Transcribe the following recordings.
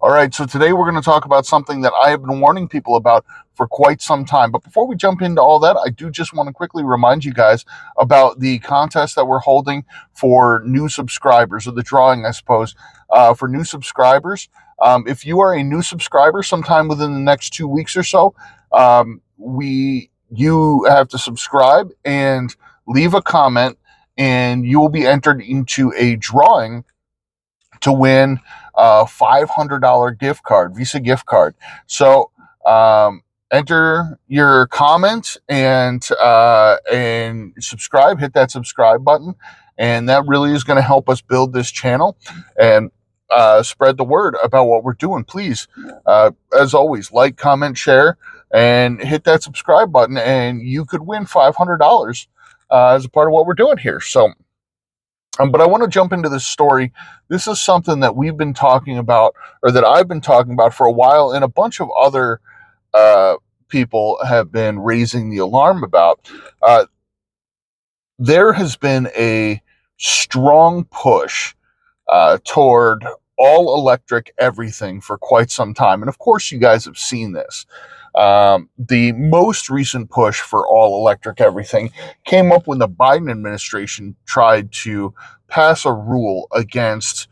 All right, so today we're going to talk about something that I have been warning people about for quite some time. But before we jump into all that, I do just want to quickly remind you guys about the contest that we're holding for new subscribers, or the drawing, I suppose, for new subscribers. If you are a new subscriber, sometime within the next 2 weeks or so, you have to subscribe and leave a comment, and you will be entered into a drawing to win a $500 gift card, Visa gift card. So enter your comment and subscribe. Hit that subscribe button, and that really is going to help us build this channel and spread the word about what we're doing. Please, as always, like, comment, share, and hit that subscribe button, and you could win $500 as a part of what we're doing here. So. But I want to jump into this story. This is something that we've been talking about, or that I've been talking about for a while, and a bunch of other people have been raising the alarm about. There has been a strong push toward all electric everything for quite some time. And of course, you guys have seen this. The most recent push for all electric everything came up when the Biden administration tried to pass a rule against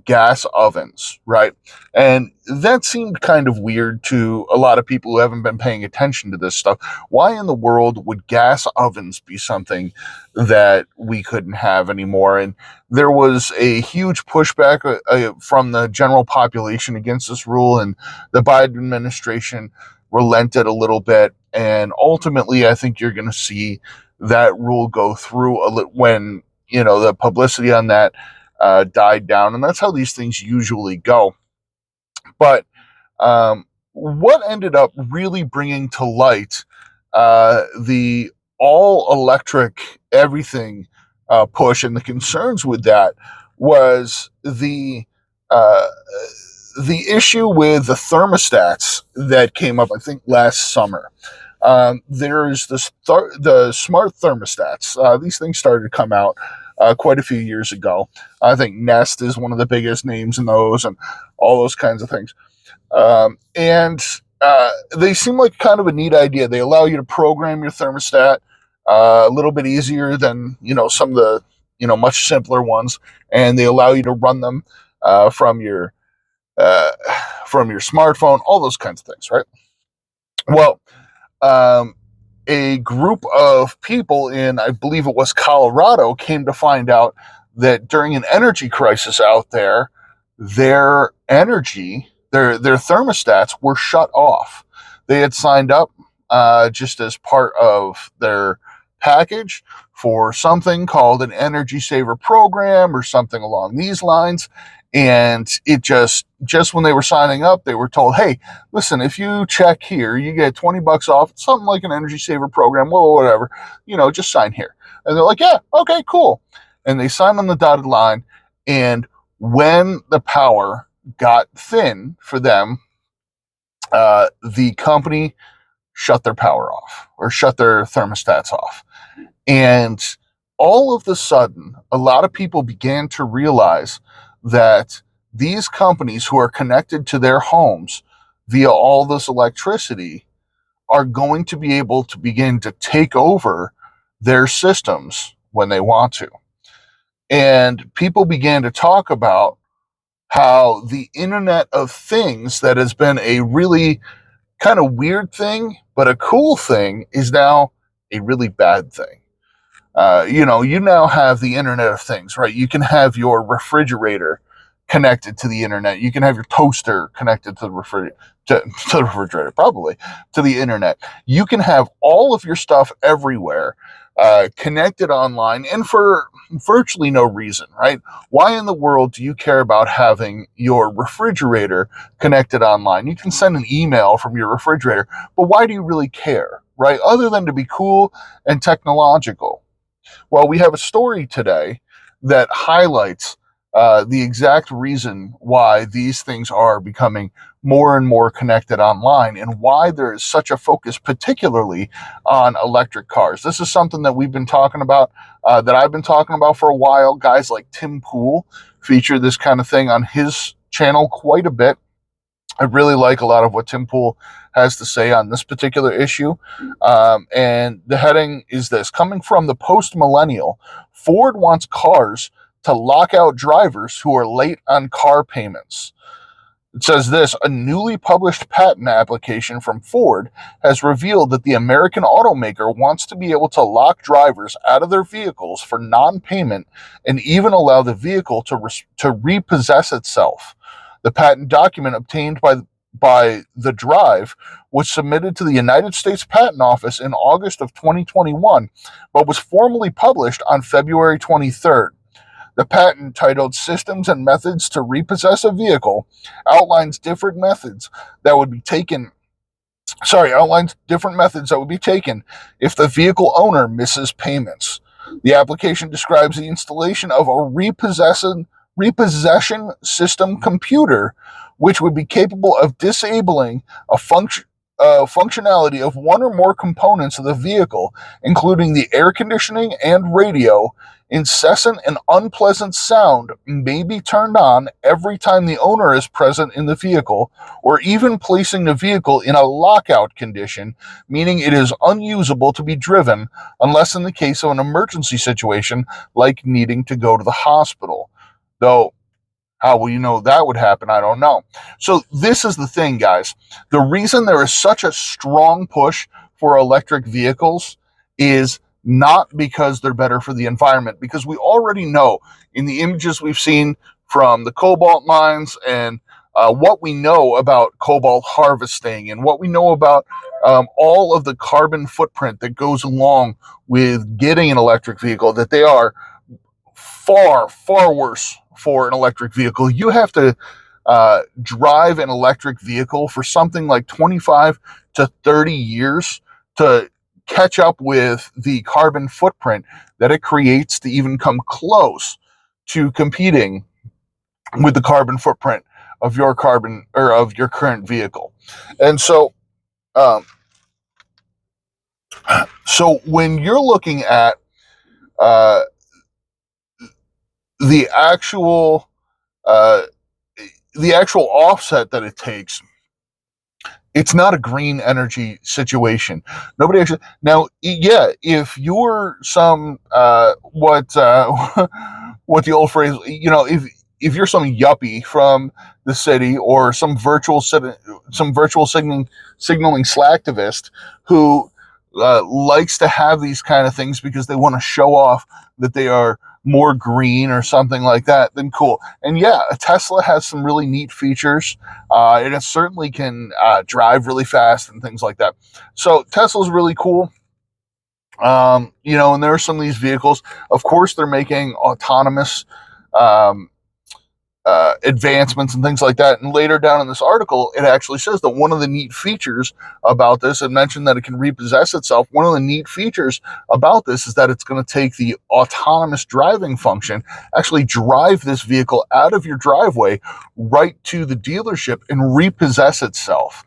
gas ovens, right? And that seemed kind of weird to a lot of people who haven't been paying attention to this stuff. Why in the world would gas ovens be something that we couldn't have anymore? And there was a huge pushback from the general population against this rule, and the Biden administration relented a little bit. And ultimately, I think you're going to see that rule go through when the publicity on that died down, and that's how these things usually go. But what ended up really bringing to light the all electric everything push and the concerns with that was uh, the issue with the thermostats that came up, I think, last summer. There's the smart thermostats. These things started to come out quite a few years ago. I think Nest is one of the biggest names in those, and all those kinds of things. And they seem like kind of a neat idea. They allow you to program your thermostat a little bit easier than some of the much simpler ones, and they allow you to run them from your uh, from your smartphone, all those kinds of things, right? Well, um, a group of people in, I believe it was Colorado, came to find out that during an energy crisis out there, their energy, their thermostats were shut off. They had signed up just as part of their package for something called an energy saver program or something along these lines. And it just when they were signing up, they were told, hey, listen, if you check here, you get $20 off, something like an energy saver program, well, whatever, just sign here. And they're like, yeah, okay, cool. And they sign on the dotted line. And when the power got thin for them, the company shut their power off, or shut their thermostats off. And all of a sudden, a lot of people began to realize that these companies who are connected to their homes via all this electricity are going to be able to begin to take over their systems when they want to. And people began to talk about how the Internet of Things, that has been a really kind of weird thing, but a cool thing, is now a really bad thing. You now have the Internet of Things, right? You can have your refrigerator connected to the internet. You can have your toaster connected to the refrigerator, probably to the internet. You can have all of your stuff everywhere, connected online, and for virtually no reason, right? Why in the world do you care about having your refrigerator connected online? You can send an email from your refrigerator, but why do you really care, right? Other than to be cool and technological. Well, we have a story today that highlights the exact reason why these things are becoming more and more connected online, and why there is such a focus, particularly on electric cars. This is something that we've been talking about, that I've been talking about for a while. Guys like Tim Pool feature this kind of thing on his channel quite a bit. I really like a lot of what Tim Pool has to say on this particular issue. And the heading is this: coming from the post millennial, Ford wants cars to lock out drivers who are late on car payments. It says this: a newly published patent application from Ford has revealed that the American automaker wants to be able to lock drivers out of their vehicles for non payment and even allow the vehicle to repossess itself. The patent document obtained by the Drive was submitted to the United States Patent Office in August of 2021, but was formally published on February 23rd. The patent, titled Systems and Methods to Repossess a Vehicle, outlines different methods that would be taken if the vehicle owner misses payments. The application describes the installation of a repossession system computer, which would be capable of disabling a functionality of one or more components of the vehicle, including the air conditioning and radio. Incessant and unpleasant sound may be turned on every time the owner is present in the vehicle, or even placing the vehicle in a lockout condition, meaning it is unusable to be driven unless in the case of an emergency situation like needing to go to the hospital. Though, how will you know that would happen? I don't know. So this is the thing, guys. The reason there is such a strong push for electric vehicles is not because they're better for the environment, because we already know in the images we've seen from the cobalt mines and what we know about cobalt harvesting and what we know about all of the carbon footprint that goes along with getting an electric vehicle, that they are far, far worse for an electric vehicle. You have to drive an electric vehicle for something like 25 to 30 years to catch up with the carbon footprint that it creates to even come close to competing with the carbon footprint of your current vehicle. And so when you're looking at the actual offset that it takes, it's not a green energy situation. Nobody actually now. Yeah, if you're some what what the old phrase, if you're some yuppie from the city or some virtual signaling slacktivist who likes to have these kind of things because they want to show off that they are more green or something like that, then cool. And yeah, a Tesla has some really neat features. And it certainly can drive really fast and things like that. So Tesla's really cool. And there are some of these vehicles. Of course, they're making autonomous advancements and things like that. And later down in this article, it actually says that one of the neat features about this, it mentioned that it can repossess itself. One of the neat features about this is that it's going to take the autonomous driving function, actually drive this vehicle out of your driveway right to the dealership and repossess itself.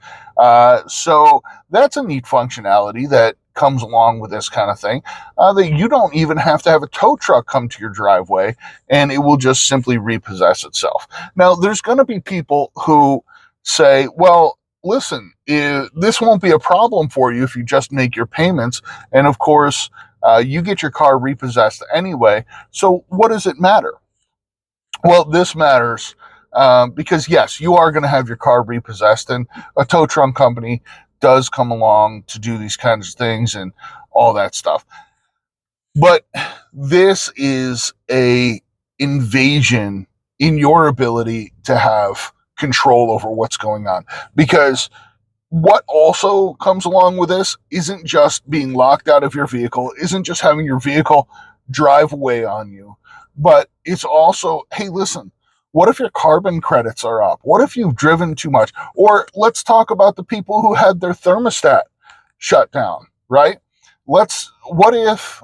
So that's a neat functionality that comes along with this kind of thing, that you don't even have to have a tow truck come to your driveway and it will just simply repossess itself. Now, there's going to be people who say, well, listen, this won't be a problem for you if you just make your payments. And of course, you get your car repossessed anyway. So what does it matter? Well, this matters because, yes, you are going to have your car repossessed, and a tow truck company does come along to do these kinds of things and all that stuff. But this is a invasion in your ability to have control over what's going on, because what also comes along with this isn't just being locked out of your vehicle, isn't just having your vehicle drive away on you, but it's also, hey, listen, what if your carbon credits are up? What if you've driven too much? Or let's talk about the people who had their thermostat shut down, right? What if,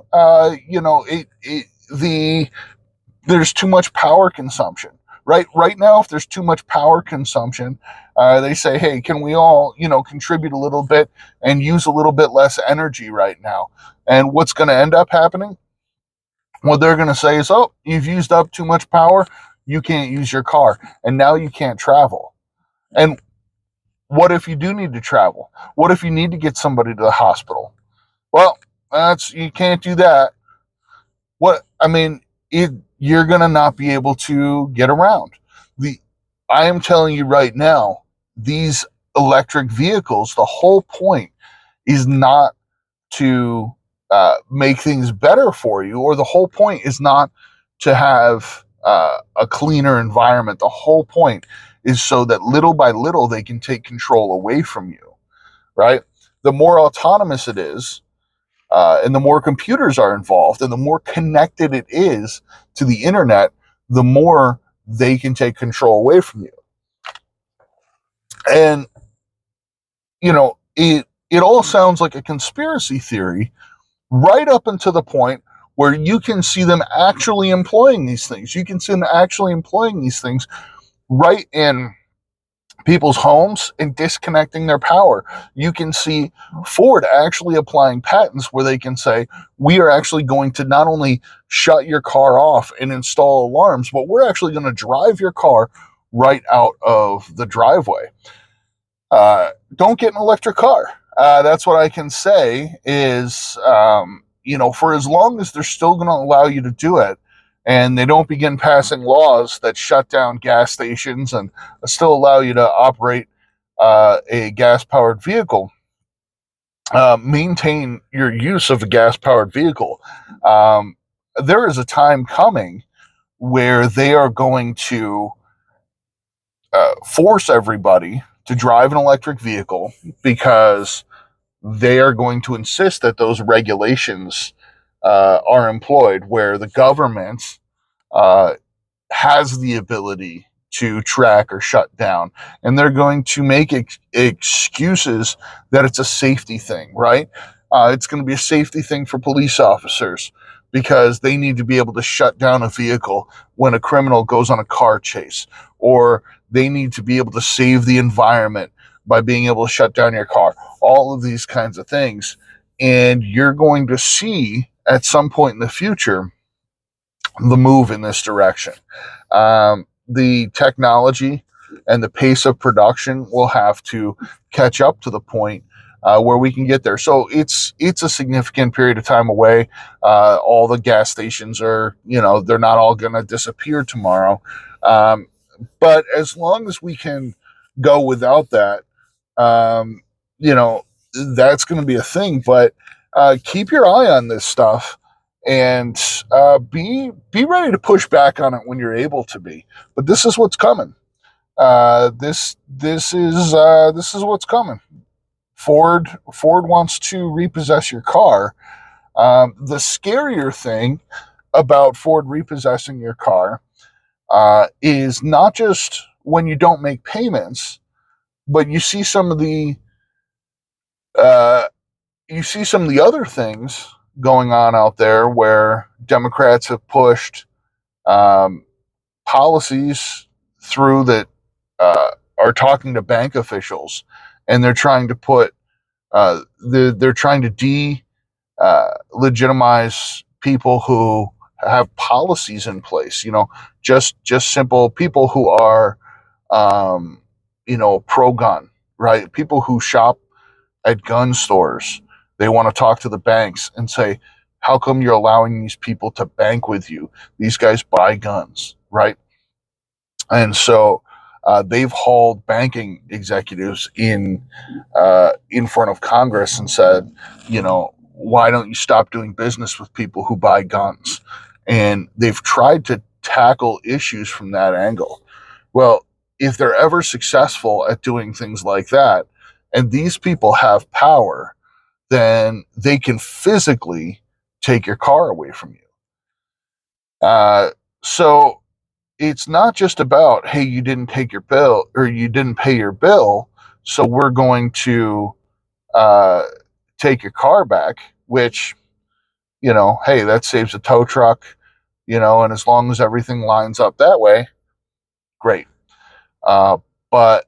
there's too much power consumption, right? Right now, if there's too much power consumption, they say, hey, can we all, contribute a little bit and use a little bit less energy right now? And what's going to end up happening? What they're going to say is, oh, you've used up too much power. you can't use your car, and now you can't travel. And what if you do need to travel? What if you need to get somebody to the hospital? Well, you can't do that. What I mean, you're gonna not be able to get around. The I am telling you right now, these electric vehicles, the whole point is not to make things better for you, or the whole point is not to have a cleaner environment. The whole point is so that little by little they can take control away from you, right? The more autonomous it is, and the more computers are involved, and the more connected it is to the internet, the more they can take control away from you. And it all sounds like a conspiracy theory right up until the point where you can see them actually employing these things. You can see them actually employing these things right in people's homes and disconnecting their power. You can see Ford actually applying patents where they can say, we are actually going to not only shut your car off and install alarms, but we're actually going to drive your car right out of the driveway. Don't get an electric car. That's what I can say is, for as long as they're still going to allow you to do it, and they don't begin passing laws that shut down gas stations and still allow you to operate a gas-powered vehicle, maintain your use of a gas-powered vehicle. There is a time coming where they are going to force everybody to drive an electric vehicle, because they are going to insist that those regulations are employed, where the government has the ability to track or shut down, and they're going to make excuses that it's a safety thing, right? It's going to be a safety thing for police officers because they need to be able to shut down a vehicle when a criminal goes on a car chase, or they need to be able to save the environment by being able to shut down your car. All of these kinds of things. And you're going to see at some point in the future the move in this direction. The technology and the pace of production will have to catch up to the point where we can get there. So it's a significant period of time away. All the gas stations are, they're not all going to disappear tomorrow. But as long as we can go without that, um, that's going to be a thing. But keep your eye on this stuff, and be ready to push back on it when you're able to be. But this is what's coming. This is what's coming. Ford wants to repossess your car. The scarier thing about Ford repossessing your car is not just when you don't make payments, but you see some of the other things going on out there where Democrats have pushed policies through that are talking to bank officials, and they're trying to put they're trying to legitimize people who have policies in place. Just simple people who are pro gun, right? People who shop at gun stores. They want to talk to the banks and say, how come you're allowing these people to bank with you? These guys buy guns, right? And so they've hauled banking executives in front of Congress and said, why don't you stop doing business with people who buy guns? And they've tried to tackle issues from that angle. Well, if they're ever successful at doing things like that, and these people have power, then they can physically take your car away from you. So it's not just about, hey, you didn't take your bill, or you didn't pay your bill, so we're going to take your car back, which, hey, that saves a tow truck, and as long as everything lines up that way, great. But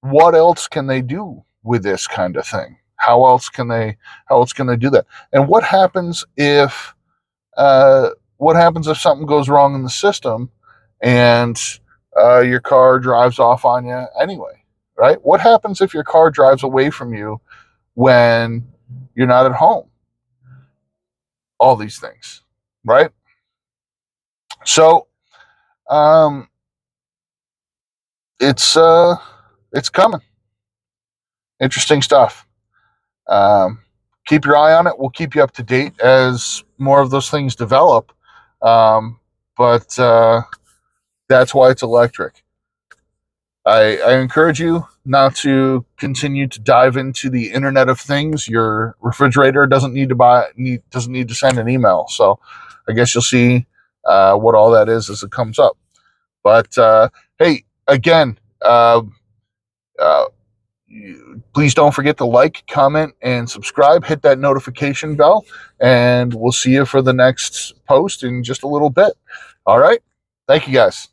what else can they do with this kind of thing? How else can they do that? And what happens if something goes wrong in the system and your car drives off on you anyway, right? What happens if your car drives away from you when you're not at home? All these things, right? So, um, it's coming. Interesting stuff. Um, keep your eye on it. We'll keep you up to date as more of those things develop. Um, but that's why it's electric. I encourage you not to continue to dive into the Internet of Things. Your refrigerator doesn't need to send an email. So I guess you'll see what all that is as it comes up. But hey, again, uh, please don't forget to like, comment, and subscribe. Hit that notification bell, and we'll see you for the next post in just a little bit. All right. Thank you, guys.